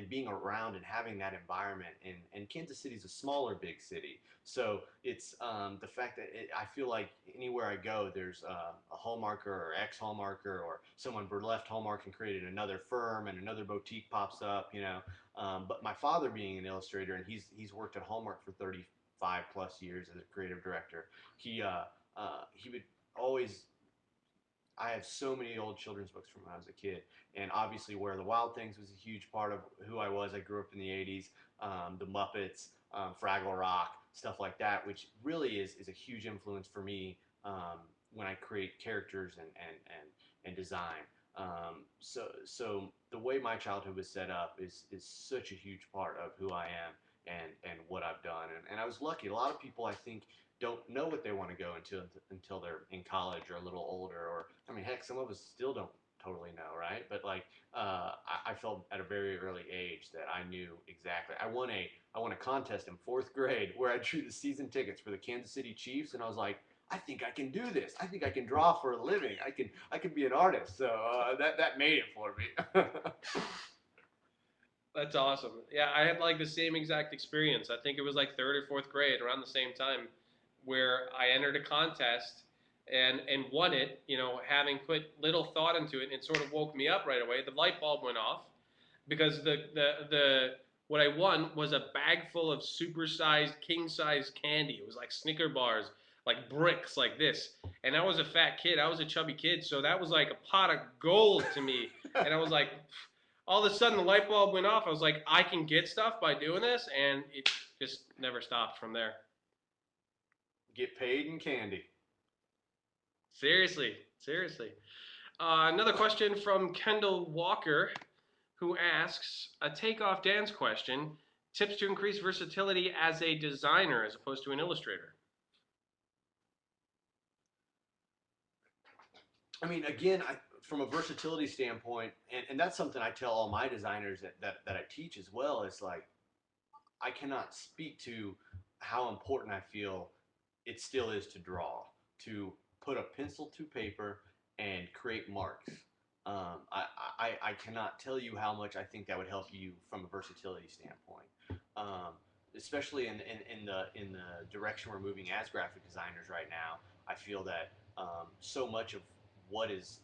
being around and having that environment. And Kansas City's a smaller big city, so it's the fact that I feel like anywhere I go, there's a Hallmarker or ex-Hallmarker or someone left Hallmark and created another firm, and another boutique pops up. But my father being an illustrator, and he's worked at Hallmark for 35 plus years as a creative director. He would always. I have so many old children's books from when I was a kid, and obviously Where the Wild Things was a huge part of who I was. I grew up in the '80s, the Muppets, Fraggle Rock, stuff like that, which really is a huge influence for me when I create characters and design. So the way my childhood was set up is such a huge part of who I am and what I've done. And I was lucky. A lot of people, I think, don't know what they want to go into until they're in college or a little older. Or I mean, heck, some of us still don't totally know, right? But like, I felt at a very early age that I knew exactly. I won a contest in fourth grade where I drew the season tickets for the Kansas City Chiefs, and I was like, I think I can do this. I think I can draw for a living. I can be an artist. So that made it for me. That's awesome. Yeah, I had like the same exact experience. I think it was like third or fourth grade, around the same time, where I entered a contest and won it, having put little thought into it, and it sort of woke me up right away. The light bulb went off because the what I won was a bag full of supersized, king-sized candy. It was like Snicker bars, like bricks, like this. And I was a fat kid. I was a chubby kid, so that was like a pot of gold to me. And I was like, all of a sudden the light bulb went off. I was like, I can get stuff by doing this, and it just never stopped from there. Get paid in candy. Seriously, seriously. Another question from Kendall Walker, who asks a takeoff Dan's question: tips to increase versatility as a designer as opposed to an illustrator. I mean, again, from a versatility standpoint, and that's something I tell all my designers that I teach as well, is like, I cannot speak to how important I feel it still is to draw, to put a pencil to paper and create marks. I cannot tell you how much I think that would help you from a versatility standpoint, especially in the direction we're moving as graphic designers right now. I feel that so much of what is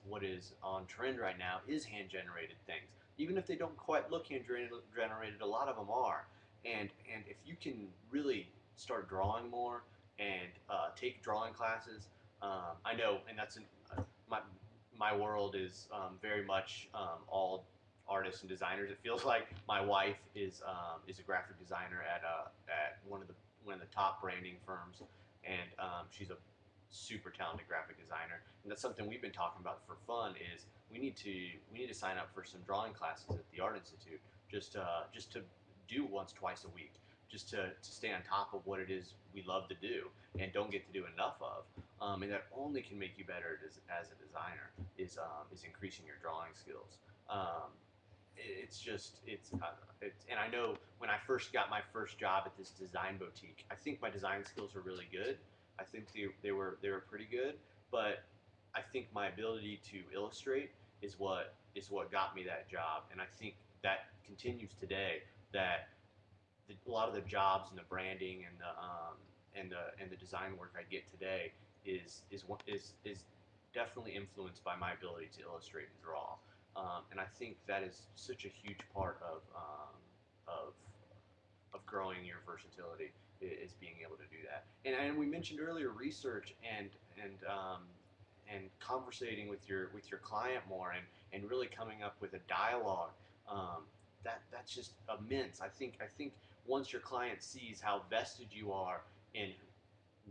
on trend right now is hand generated things. Even if they don't quite look hand generated, a lot of them are. And if you can really start drawing more and take drawing classes, I know, and my my world is very much all artists and designers. It feels like my wife is a graphic designer at one of the top branding firms, and she's a super talented graphic designer. And that's something we've been talking about for fun. Is we need to sign up for some drawing classes at the Art Institute, just to do once twice a week, just to stay on top of what it is we love to do and don't get to do enough of. And that only can make you better as a designer is increasing your drawing skills. And I know when I first got my first job at this design boutique, I think my design skills were really good. I think they were pretty good, but I think my ability to illustrate is what got me that job, and I think that continues today. That a lot of the jobs and the branding and the design work I get today is definitely influenced by my ability to illustrate and draw, and I think that is such a huge part of growing your versatility is being able to do that. And we mentioned earlier research and conversating with your client more and really coming up with a dialogue. That's just immense. I think once your client sees how vested you are in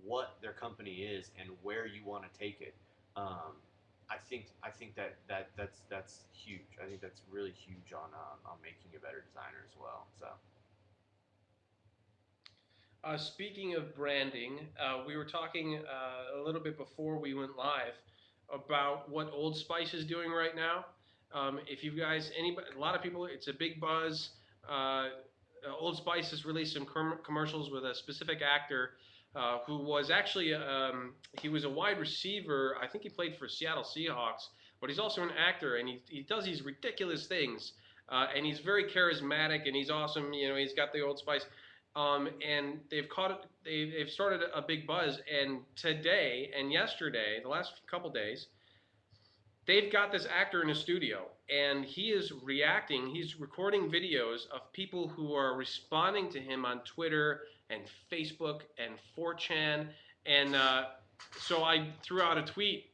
what their company is and where you want to take it, I think that's huge. I think that's really huge on making you a better designer as well. So. Speaking of branding, we were talking a little bit before we went live about what Old Spice is doing right now. If you guys, anybody, a lot of people, it's a big buzz. Old Spice has released some commercials with a specific actor who was actually he was a wide receiver. I think he played for Seattle Seahawks, but he's also an actor, and he does these ridiculous things. And he's very charismatic, and he's awesome. He's got the Old Spice. And they've started a big buzz, and today and yesterday, the last couple days, they've got this actor in a studio, and he's recording videos of people who are responding to him on Twitter and Facebook and 4chan, and so I threw out a tweet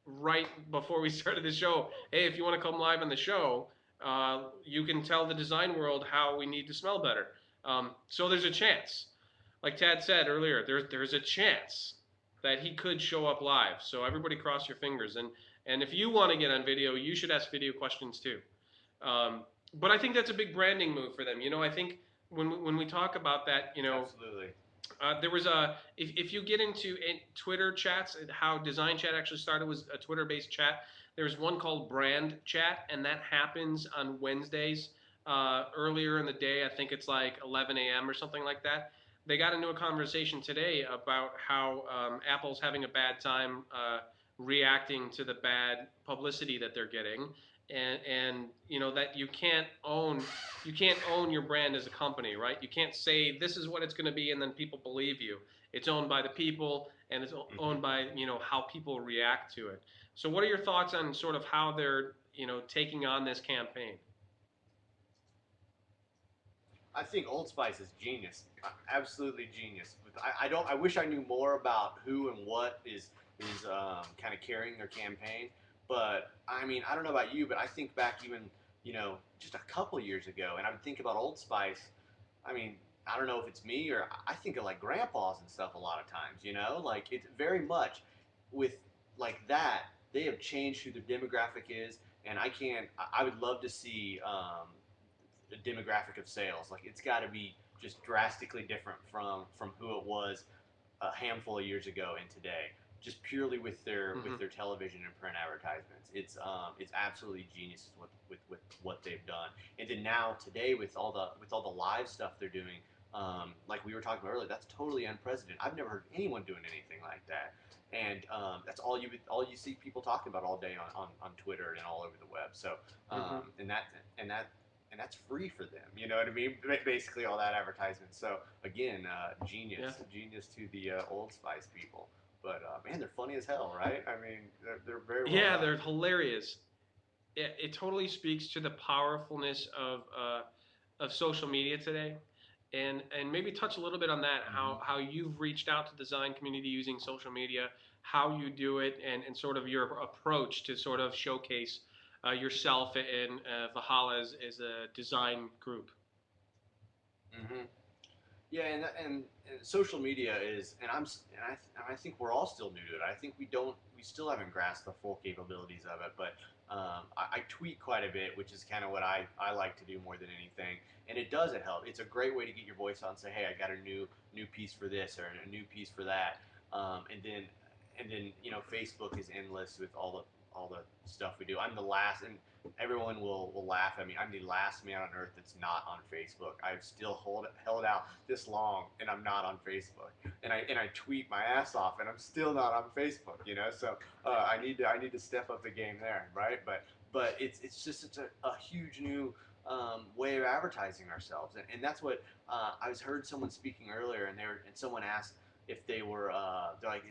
right before we started the show. Hey, if you want to come live on the show, you can tell the design world how we need to smell better. So there's a chance, like Tad said earlier, there's a chance that he could show up live. So everybody cross your fingers. And if you want to get on video, you should ask video questions too. But I think that's a big branding move for them. I think when we talk about that, Absolutely. There was if you get into Twitter chats, how DesignChat actually started was a Twitter-based chat. There's one called Brand Chat, and that happens on Wednesdays. Earlier in the day, I think it's like 11 a.m. or something like that. They got into a conversation today about how Apple's having a bad time reacting to the bad publicity that they're getting, and that you can't own your brand as a company, right? You can't say this is what it's going to be and then people believe you. It's owned by the people, and it's Hmm. owned by, how people react to it. So what are your thoughts on sort of how they're, taking on this campaign? I think Old Spice is genius, absolutely genius. I don't. I wish I knew more about who and what is kind of carrying their campaign. But I mean, I don't know about you, but I think back even just a couple years ago, and I would think about Old Spice. I mean, I don't know if it's me or I think of like grandpas and stuff a lot of times. Like it's very much with like that. They have changed who their demographic is, and I can't. I would love to see the demographic of sales. Like it's got to be just drastically different from who it was a handful of years ago and today. Just purely with their Hmm. television and print advertisements, it's absolutely genius with what they've done. And then now today with all the live stuff they're doing, like we were talking about earlier, that's totally unprecedented. I've never heard anyone doing anything like that. And that's all you see people talking about all day on Twitter and all over the web. So Hmm. and that and that's free for them. You know what I mean? Basically, all that advertisement. So again, Yeah. genius to the Old Spice people. But man, they're funny as hell, right? I mean, they're very well Yeah, done. they're hilarious. It totally speaks to the powerfulness of social media today, and maybe touch a little bit on that, Hmm. how you've reached out to the design community using social media, how you do it, and sort of your approach to sort of showcase yourself and Vahalla as a design group. Hmm. Yeah, and social media is, and I think we're all still new to it. I think we still haven't grasped the full capabilities of it. But I tweet quite a bit, which is kind of what I like to do more than anything. And it help. It's a great way to get your voice out and say, hey, I got a new piece for this or a new piece for that. And then Facebook is endless with all the stuff we do. I'm the last, and everyone will laugh at me. I'm the last man on earth that's not on Facebook. I've still held out this long, and I'm not on Facebook. And I tweet my ass off, and I'm still not on Facebook. So I need to step up the game there, right? But it's a huge new way of advertising ourselves, and that's what I was heard someone speaking earlier, and someone asked if they were they're like,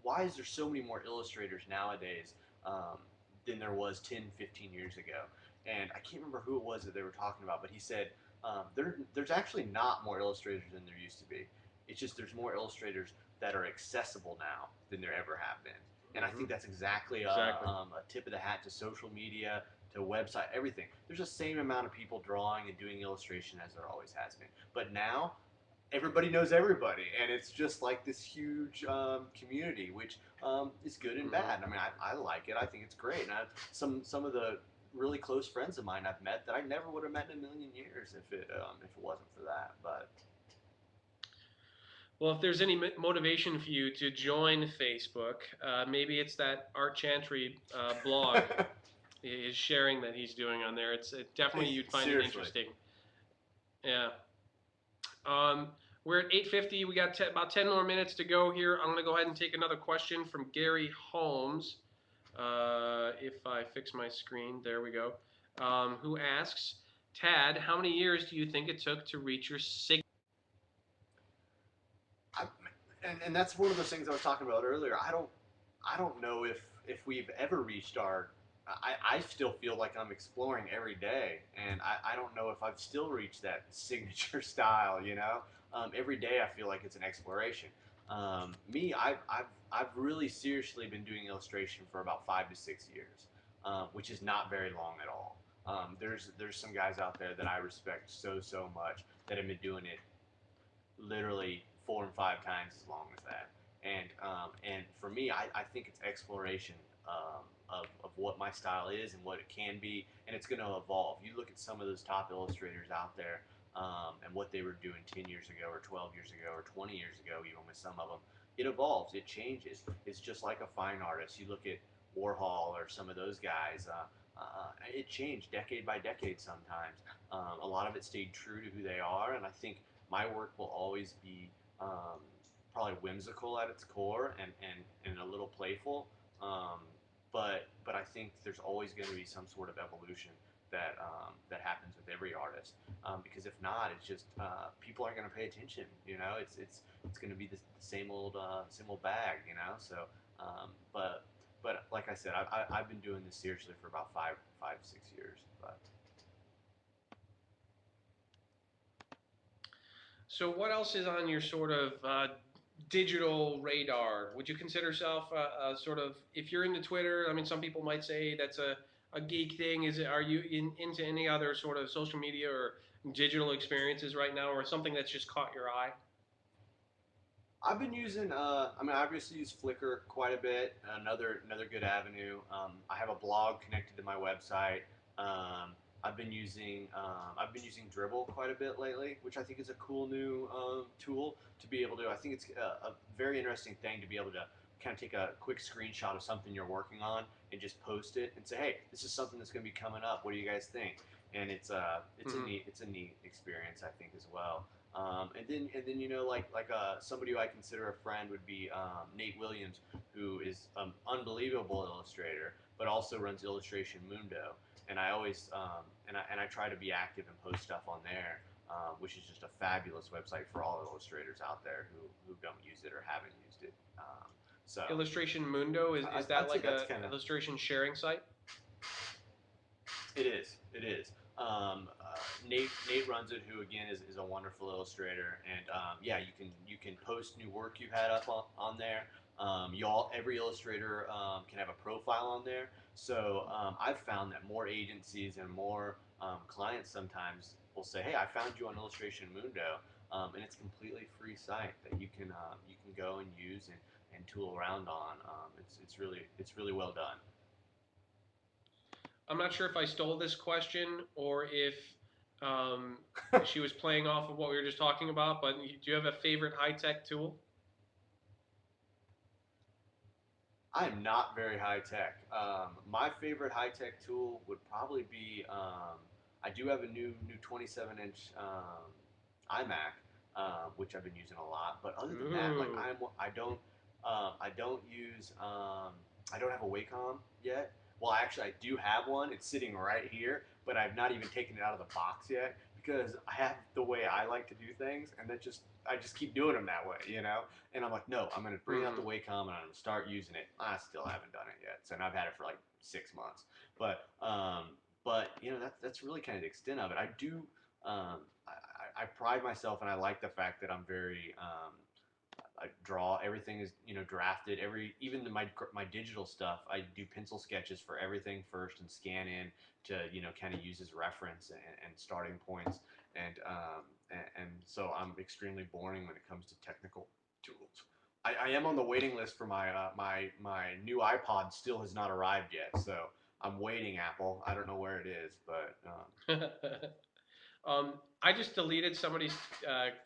why is there so many more illustrators nowadays um, than there was 10, 15 years ago? And I can't remember who it was that they were talking about, but he said there's actually not more illustrators than there used to be. It's just there's more illustrators that are accessible now than there ever have been. And I Hmm. think that's exactly Exactly. a tip of the hat to social media, to website, everything. There's the same amount of people drawing and doing illustration as there always has been. But now everybody knows everybody, and it's just like this huge community, which is good and Hmm. bad. I mean, I like it. I think it's great. And some of the really close friends of mine I've met that I never would have met in a million years if it wasn't for that. But Well, if there's any motivation for you to join Facebook, maybe it's that Art Chantry blog is sharing that he's doing on there. Definitely you'd find it seriously, interesting. Yeah. Um, we're at 8:50. We got about 10 more minutes to go here. I'm gonna go ahead and take another question from Gary Holmes. If I fix my screen, there we go. Who asks, Tad, how many years do you think it took to reach your sig? I, and that's one of those things I was talking about earlier. I don't know if we've ever reached our. I still feel like I'm exploring every day, and I don't know if I've still reached that signature style. Every day I feel like it's an exploration. I've really seriously been doing illustration for about 5 to 6 years, which is not very long at all. There's some guys out there that I respect so much that have been doing it literally 4 and 5 times as long as that. And for me, I think it's exploration of what my style is and what it can be, and it's going to evolve. You look at some of those top illustrators out there and what they were doing 10 years ago or 12 years ago or 20 years ago, even with some of them. It evolves, it changes. It's just like a fine artist. You look at Warhol or some of those guys. It changed decade by decade sometimes. A lot of it stayed true to who they are, and I think my work will always be probably whimsical at its core and a little playful. Um, but I think there's always going to be some sort of evolution that happens with every artist, because if not, it's just people aren't going to pay attention. It's going to be the same old bag. So but like I said, I've been doing this seriously for about 6 years. But So what else is on your sort of digital radar? Would you consider yourself a sort of, if you're into Twitter? I mean, some people might say that's a geek thing. Are you into any other sort of social media or digital experiences right now, or something that's just caught your eye? I've been using, I mean, I obviously use Flickr quite a bit. Another good avenue. I have a blog connected to my website. Um, I've been using Dribble quite a bit lately, which I think is a cool new tool to be able to. I think it's a very interesting thing to be able to kind of take a quick screenshot of something you're working on and just post it and say, hey, this is something that's going to be coming up. What do you guys think? And it's Mm-hmm. a neat experience, I think, as well. And then somebody who I consider a friend would be Nate Williams, who is an unbelievable illustrator, but also runs Illustrationmundo. And I always and I try to be active and post stuff on there, which is just a fabulous website for all illustrators out there who don't use it or haven't used it. So Illustrationmundo, is that I'd say like that's a kind of illustration sharing site? it is. It is. Nate runs it, who again is a wonderful illustrator, and yeah, you can post new work you've had up on there. Every illustrator can have a profile on there. So I've found that more agencies and more clients sometimes will say, "Hey, I found you on Illustration Mundo," and it's a completely free site that you can go and use and tool around on. It's really well done. I'm not sure if I stole this question or if um, she was playing off of what we were just talking about, but do you have a favorite high tech tool? I am not very high tech. My favorite high tech tool would probably be I do have a new 27-inch iMac, which I've been using a lot. But other than that, like Ooh. I don't use I don't have a Wacom yet. Well, actually, I do have one. It's sitting right here, but I've not even taken it out of the box yet because I have the way I like to do things, and I just keep doing them that way. And I'm like, no, I'm going to bring out the Mm-hmm. Wacom and I'm going to start using it. I still haven't done it yet, so and I've had it for like 6 months. But that's really kind of the extent of it. I do. I pride myself, and I like the fact that I'm very. I draw everything is drafted. Even my digital stuff, I do pencil sketches for everything first and scan in to kind of use as reference and starting points. And so I'm extremely boring when it comes to technical tools. I am on the waiting list for my new iPod. Still has not arrived yet, so I'm waiting. Apple. I don't know where it is, but I just deleted somebody's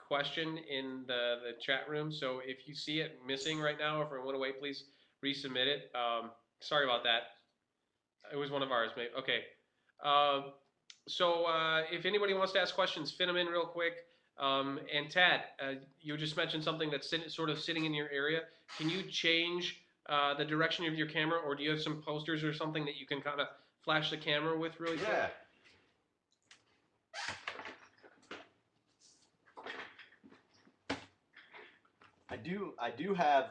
question in the chat room, so if you see it missing right now, or if it went away, please resubmit it. Sorry about that. It was one of ours, maybe. Okay. So if anybody wants to ask questions, fit them in real quick. And Tad, you just mentioned something that's sort of sitting in your area. Can you change the direction of your camera, or do you have some posters or something that you can kind of flash the camera with really quick? yeah. I do have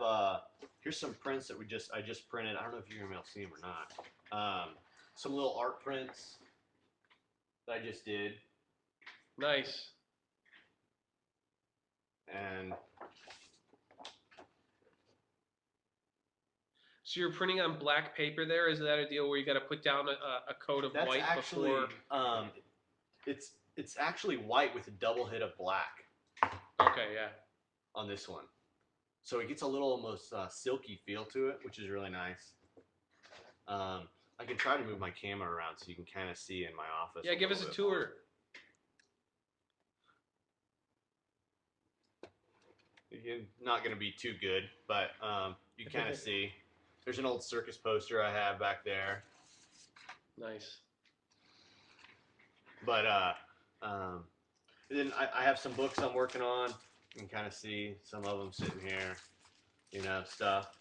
here's some prints that I just printed. I don't know if you're gonna be able to see them or not. Some little art prints that I just did, Nice. and So you're printing on black paper there? Is that a deal where you got to put down a coat of that's white actually before? it's actually white with a double hit of black Okay, yeah. on this one, so it gets a little almost silky feel to it, which is really nice. Um, I can try to move my camera around so you can kind of see in my office. Yeah, give us a tour. Not going to be too good, but you kind of see. There's an old circus poster I have back there. Nice. But um, then I have some books I'm working on. You can kind of see some of them sitting here, stuff.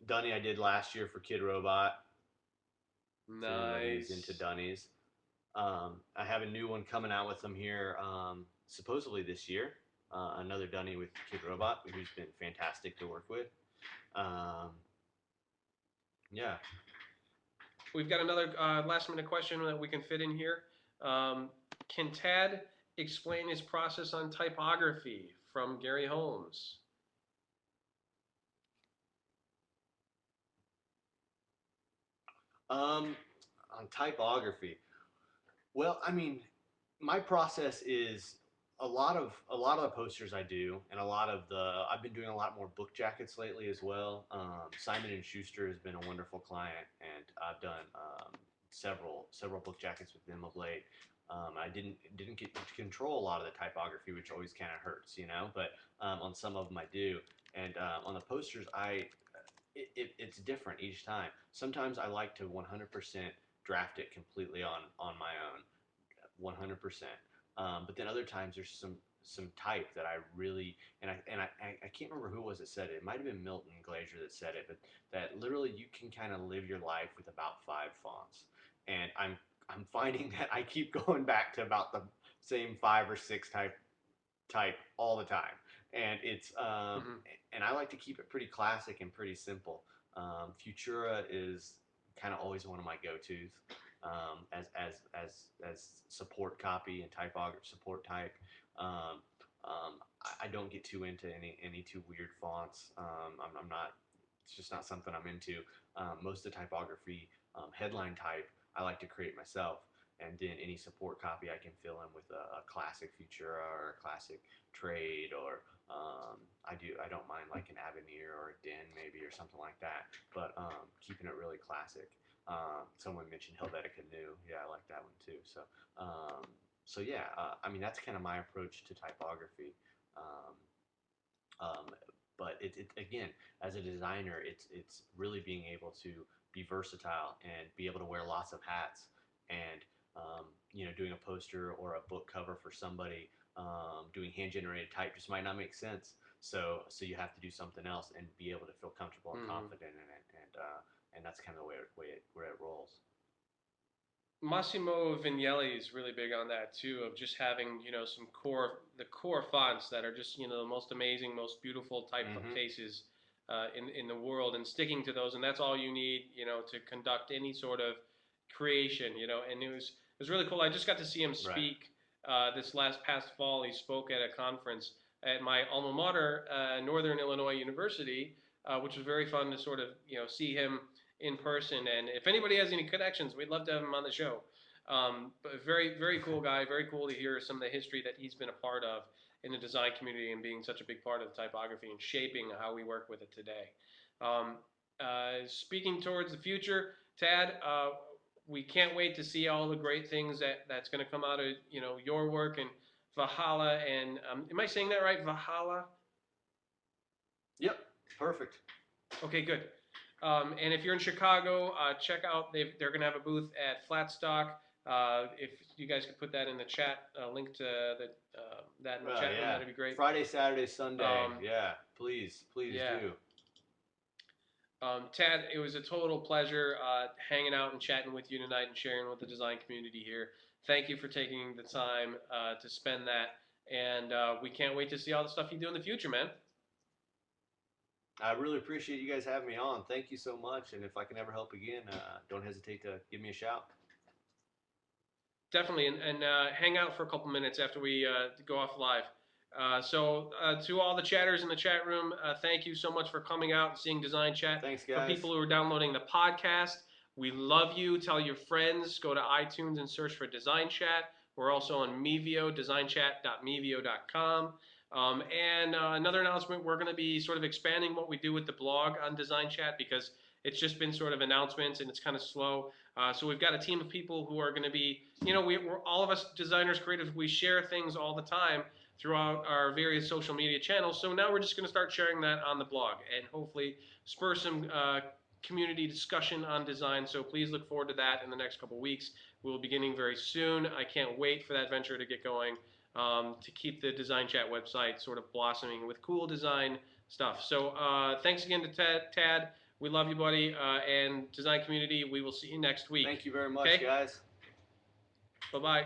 dunny I did last year for Kid Robot. For anybody who's into Nice. dunnies. I have a new one coming out with them here, supposedly this year. Another dunny with Kid Robot, who's been fantastic to work with. Um, yeah. We've got another last minute question that we can fit in here. Can Tad explain his process on typography from Gary Holmes? On typography. Well, I mean, my process is a lot of the posters I do, and I've been doing a lot more book jackets lately as well. Simon and Schuster has been a wonderful client, and I've done several book jackets with them of late. I didn't get to control a lot of the typography, which always kind of hurts, but on some of them I do. And on the posters, it's different each time. Sometimes I like to 100% draft it completely on my own, 100%. But then other times there's some type that I really, and I can't remember who it was that said it. It might have been Milton Glaser that said it, but that literally you can kind of live your life with about 5 fonts. And I'm finding that I keep going back to about the same 5 or 6 type all the time, and it's Mm-hmm. and I like to keep it pretty classic and pretty simple. Futura is kind of always one of my go-tos, as support copy and typography support type. Um, I don't get too into any too weird fonts. I'm not. It's just not something I'm into. Most of the typography, headline type, I like to create myself, and then any support copy I can fill in with a classic Futura or a classic Trade, or I don't mind like an Avenir or a Den maybe or something like that, but keeping it really classic. Someone mentioned Helvetica New. Yeah, I like that one too. So yeah, I mean that's kind of my approach to typography. Um, um, but it again, as a designer, it's really being able to be versatile and be able to wear lots of hats. And doing a poster or a book cover for somebody, doing hand generated type just might not make sense. So you have to do something else and be able to feel comfortable and Mm-hmm. confident in it. And that's kind of the way it rolls. Massimo Vignelli is really big on that too, of just having the core fonts that are just the most amazing, most beautiful Mm-hmm. typefaces in the world, and sticking to those, and that's all you need, to conduct any sort of creation, And it was really cool. I just got to see him Right. speak this last past fall. He spoke at a conference at my alma mater, Northern Illinois University, which was very fun to sort of see him in person. And if anybody has any connections, we'd love to have him on the show. But very, very cool guy. Very cool to hear some of the history that he's been a part of in the design community and being such a big part of the typography and shaping how we work with it today. Um, Speaking towards the future, Tad, we can't wait to see all the great things that's going to come out of your work and Vahalla. And am I saying that right? Vahalla. Yep. Perfect. Okay, good. And if you're in Chicago, check out. They're going to have a booth at Flatstock. If you guys could put that in the chat, link to that in the chat room, Yeah. that'd be great. Friday, Saturday, Sunday. Um, Yeah. Please yeah. do. Tad, it was a total pleasure hanging out and chatting with you tonight and sharing with the design community here. Thank you for taking the time to spend that. And we can't wait to see all the stuff you do in the future, man. I really appreciate you guys having me on. Thank you so much. And if I can ever help again, don't hesitate to give me a shout. Definitely, and hang out for a couple minutes after we go off live. To all the chatters in the chat room, thank you so much for coming out and seeing Design Chat. Thanks, For guys. people who are downloading the podcast, we love you. Tell your friends. Go to iTunes and search for Design Chat. We're also on Mevio, designchat.mevio.com. And another announcement, we're going to be sort of expanding what we do with the blog on Design Chat because it's just been sort of announcements and it's kind of slow. So we've got a team of people who are going to be, we're all of us designers, creatives, we share things all the time throughout our various social media channels. So now we're just going to start sharing that on the blog and hopefully spur some community discussion on design. So please look forward to that in the next couple weeks. We'll be beginning very soon. I can't wait for that venture to get going, to keep the Design Chat website sort of blossoming with cool design stuff. So thanks again to Tad. We love you, buddy. And design community, we will see you next week. Thank you very much, Okay? guys. Bye-bye.